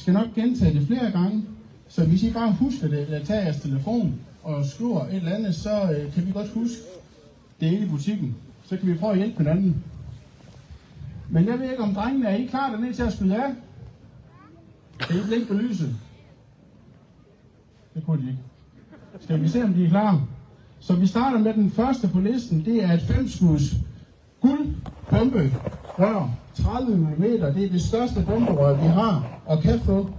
skal nok gentage det flere gange, så hvis I bare husker det, eller tager jeres telefon og skriver et eller andet, så kan vi godt huske det inde i butikken. Så kan vi prøve at hjælpe hinanden. Men jeg ved ikke, om drengene er I klar dernede til at skyde af? Kan I blinke på lyset? Det kunne de ikke. Skal vi se, om de er klar? Så vi starter med den første på listen. Det er et 5-skuds guldbomberør. 30 mm. Det er det største bomberør, vi har og kan få.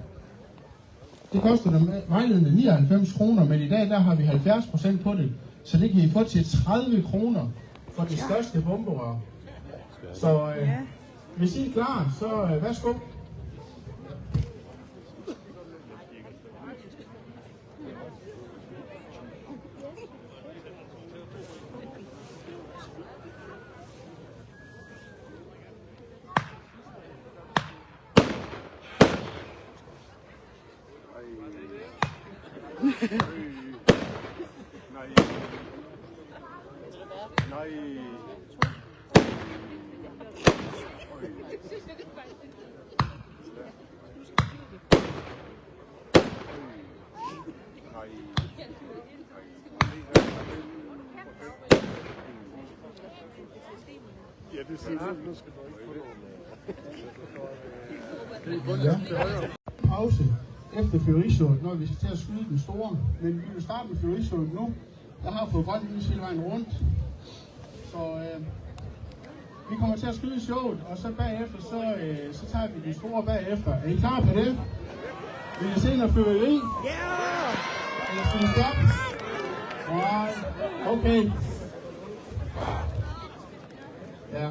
Det koster dem vejledende 99 kroner, men i dag der har vi 70% på det. Så det kan I få til 30 kroner for det største bomberør. Så hvis I er klar, så værsgo. Nej. Ja, det siger jeg. Nu skal du ikke få noget. Pause efter fyrværkerishowet, når vi skal til at skyde den store. Men vi vil starte med fyrværkerishowet nu. Jeg har fået grønt lys hele vejen rundt. Så vi kommer til at skyde showet, og så bagefter, så tager vi de store bagefter. Er I klar på det? Vil I se noget fyrværkeri? Ja! Eller skal vi stoppe? Nej. Okay. Ja.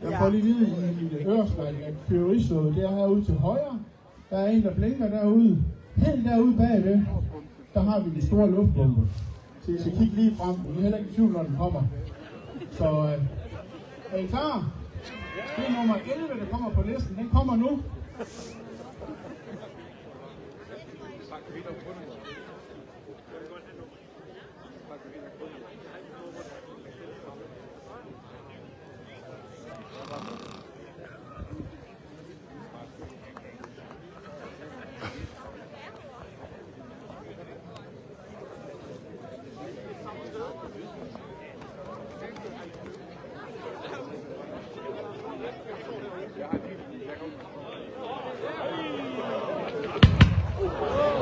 Jeg får lige vide i det ørespejl, at fyrværkerishowet, det er herude til højre. Der er en, der blinker derude. Helt derude bagved, der har vi de store luftbomber. Så I skal kigge lige frem, og vi er heller ikke i tvivl, når den kommer. Så er I klar? Det er nummer 11, der kommer på listen. Den kommer nu.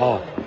Oh.